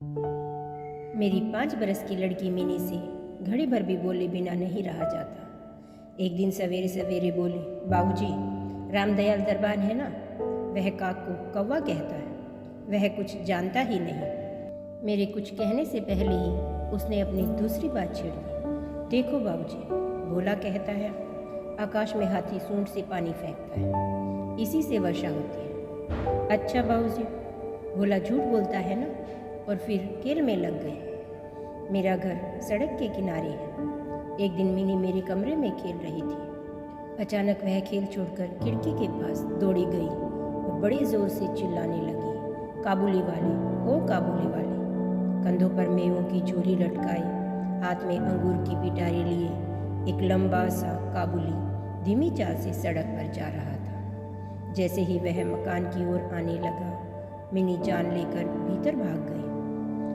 मेरी 5 बरस की लड़की मिनी से घड़ी भर भी बोले बिना नहीं रहा जाता। एक दिन सवेरे सवेरे बोली, बाबूजी, रामदयाल दरबार है ना, वह काक को कौवा कहता है, वह कुछ जानता ही नहीं। मेरे कुछ कहने से पहले ही उसने अपनी दूसरी बात छेड़ दी। देखो बाबूजी, भोला कहता है आकाश में हाथी सूंड से पानी फेंकता है, इसी से वर्षा होती है। अच्छा बाबूजी, भोला झूठ बोलता है ना। और फिर खेल में लग गए। मेरा घर सड़क के किनारे है। एक दिन मिनी मेरे कमरे में खेल रही थी। अचानक वह खेल छोड़कर खिड़की के पास दौड़ी गई और बड़े जोर से चिल्लाने लगी, काबुली वाले, ओ काबुली वाले। कंधों पर मेवों की झोली लटकाई, हाथ में अंगूर की पिटारी लिए एक लंबा सा काबुली धीमी चाल से सड़क पर जा रहा था। जैसे ही वह मकान की ओर आने लगा, मिनी जान लेकर भीतर भाग गई।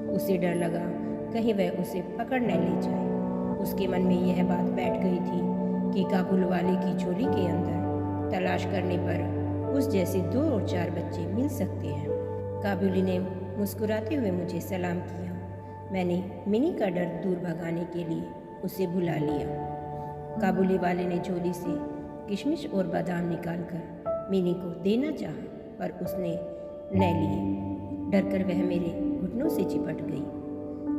उसे डर लगा कहीं वह उसे पकड़ न ले जाए। उसके मन में यह बात बैठ गई थी कि काबुल वाले की झोली के अंदर तलाश करने पर उस जैसे 2 और 4 बच्चे मिल सकते हैं। काबुली ने मुस्कुराते हुए मुझे सलाम किया। मैंने मिनी का डर दूर भगाने के लिए उसे बुला लिया। काबुली वाले ने झोली से किशमिश और बादाम निकालकर मिनी को देना चाहा, पर उसने न लिए। डरकर वह मेरे घुटनों से चिपट गई।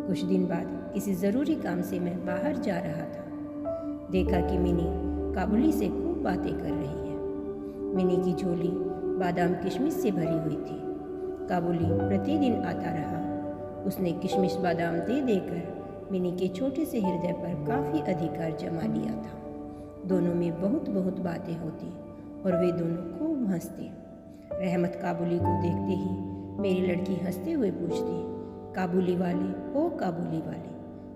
कुछ दिन बाद किसी ज़रूरी काम से मैं बाहर जा रहा था। देखा कि मिनी काबुली से खूब बातें कर रही है। मिनी की झोली बादाम किशमिश से भरी हुई थी। काबुली प्रतिदिन आता रहा। उसने किशमिश बादाम दे देकर मिनी के छोटे से हृदय पर काफ़ी अधिकार जमा लिया था। दोनों में बहुत बहुत बातें होती और वे दोनों खूब हंसते। रहमत काबुली को देखते ही मेरी लड़की हंसते हुए पूछती, काबुली वाले, ओ काबुली वाले,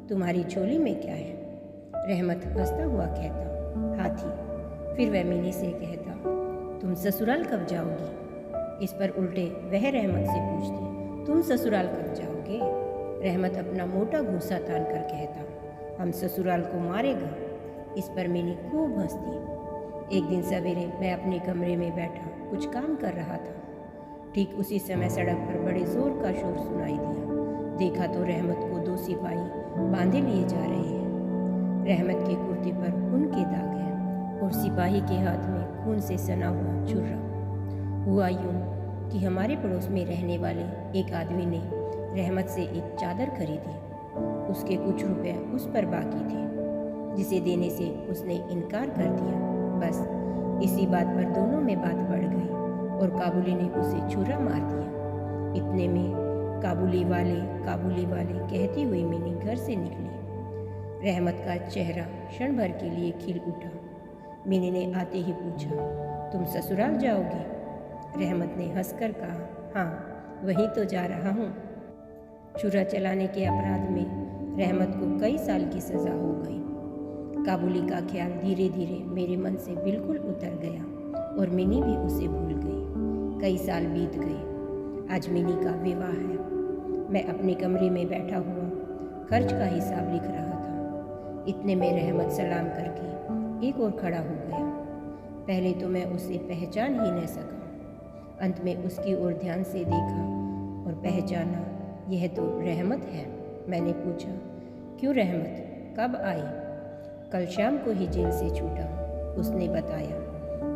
तुम्हारी झोली में क्या है? रहमत हंसता हुआ कहता, हाथी। फिर वह मिनी से कहता, तुम ससुराल कब जाओगी? इस पर उल्टे वह रहमत से पूछती, तुम ससुराल कब जाओगे? रहमत अपना मोटा घूंसा तान कर कहता, हम ससुराल को मारेगा। इस पर मिनी खूब हंसती। एक दिन सवेरे मैं अपने कमरे में बैठा कुछ काम कर रहा था। ठीक उसी समय सड़क पर बड़े जोर का शोर सुनाई दिया। देखा तो रहमत को 2 सिपाही बांधे लिए जा रहे हैं। रहमत के कुर्ते पर खून के दाग हैं और सिपाही के हाथ में खून से सना हुआ छुरा। हुआ यूं कि हमारे पड़ोस में रहने वाले एक आदमी ने रहमत से एक चादर खरीदी। उसके कुछ रुपए उस पर बाकी थे, जिसे देने से उसने इनकार कर दिया। बस इसी बात पर दोनों में बात बढ़ गई और काबुली ने उसे छुरा मार दिया। इतने में काबुली वाले कहती हुई मिनी घर से निकली। रहमत का चेहरा क्षण भर के लिए खिल उठा। मिनी ने आते ही पूछा, तुम ससुराल जाओगी? रहमत ने हंसकर कहा, हाँ, वही तो जा रहा हूँ। छुरा चलाने के अपराध में रहमत को कई साल की सज़ा हो गई। काबुली का ख्याल धीरे धीरे मेरे मन से बिल्कुल उतर गया और मिनी भी उसे भूल गई। कई साल बीत गए। आज मिनी का विवाह है। मैं अपने कमरे में बैठा हुआ खर्च का हिसाब लिख रहा था। इतने में रहमत सलाम करके एक और खड़ा हो गया। पहले तो मैं उसे पहचान ही न सका। अंत में उसकी ओर ध्यान से देखा और पहचाना, यह तो रहमत है। मैंने पूछा, क्यों रहमत, कब आई? कल शाम को ही जेल से छूटा, उसने बताया।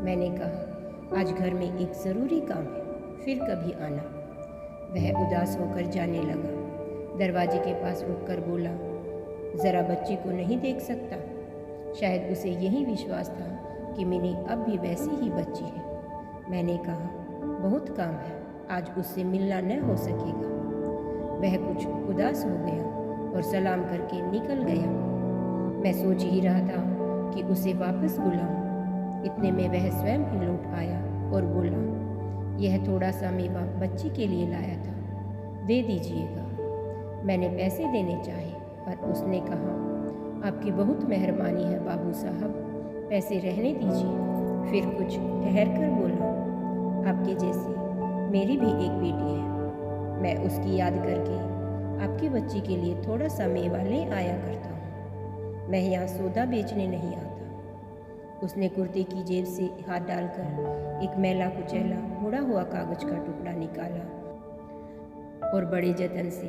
मैंने कहा, आज घर में एक ज़रूरी काम है, फिर कभी आना। वह उदास होकर जाने लगा। दरवाजे के पास रुककर बोला, ज़रा बच्ची को नहीं देख सकता? शायद उसे यही विश्वास था कि मिनी अब भी वैसी ही बच्ची है। मैंने कहा, बहुत काम है, आज उससे मिलना न हो सकेगा। वह कुछ उदास हो गया और सलाम करके निकल गया। मैं सोच ही रहा था कि उसे वापस बुलाऊं। इतने में वह स्वयं ही लौट आया और बोला, यह थोड़ा सा मेवा बच्ची के लिए लाया था, दे दीजिएगा। मैंने पैसे देने चाहे, पर उसने कहा, आपकी बहुत मेहरबानी है बाबू साहब, पैसे रहने दीजिए। फिर कुछ ठहर कर बोला, आपके जैसी मेरी भी एक बेटी है। मैं उसकी याद करके आपकी बच्ची के लिए थोड़ा सा मेवा ले आया करता हूँ। मैं यहाँ सौदा बेचने नहीं आता। उसने कुर्ते की जेब से हाथ डालकर एक मैला कुचैला मुड़ा हुआ कागज का टुकड़ा निकाला और बड़े जतन से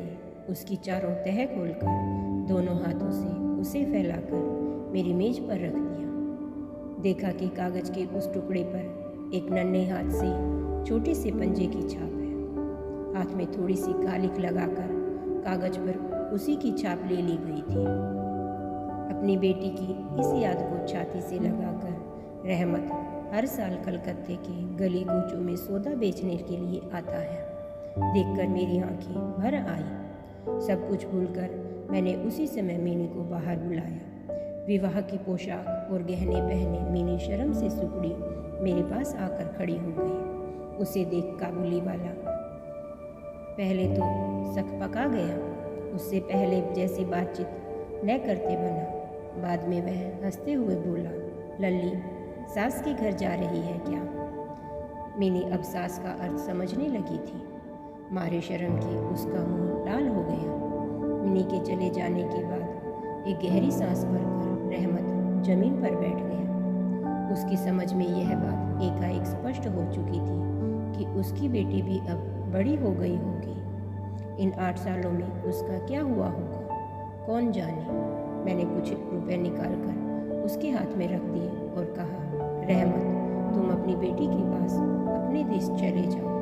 उसकी चारों तह खोलकर दोनों हाथों से उसे फैलाकर मेरी मेज पर रख दिया। देखा कि कागज के उस टुकड़े पर एक नन्हे हाथ से छोटे से पंजे की छाप है। हाथ में थोड़ी सी कालिक लगाकर कागज पर उसी की छाप ले ली गई थी। अपनी बेटी की इस याद को छाती से लगाकर रहमत हर साल कलकत्ते के गली कूचों में सौदा बेचने के लिए आता है। देखकर मेरी आंखें भर आई। सब कुछ भूलकर मैंने उसी समय मीनी को बाहर बुलाया। विवाह की पोशाक और गहने पहने मीनी शर्म से सुकड़ी मेरे पास आकर खड़ी हो गई। उसे देख काबुली वाला पहले तो सकपका गया, उससे पहले जैसी बातचीत न करते बना। बाद में वह हंसते हुए बोला, लल्ली सास के घर जा रही है क्या? मीनी अब सास का अर्थ समझने लगी थी। मारे शर्म की उसका मुंह लाल हो गया। मीनी के चले जाने के बाद एक गहरी सांस भरकर रहमत जमीन पर बैठ गया। उसकी समझ में यह बात एकाएक स्पष्ट हो चुकी थी कि उसकी बेटी भी अब बड़ी हो गई होगी। इन 8 सालों में उसका क्या हुआ होगा कौन जाने। मैंने कुछ रुपए निकालकर उसके हाथ में रख दिए और कहा, रहमत तुम अपनी बेटी के पास अपने देश चले जाओ।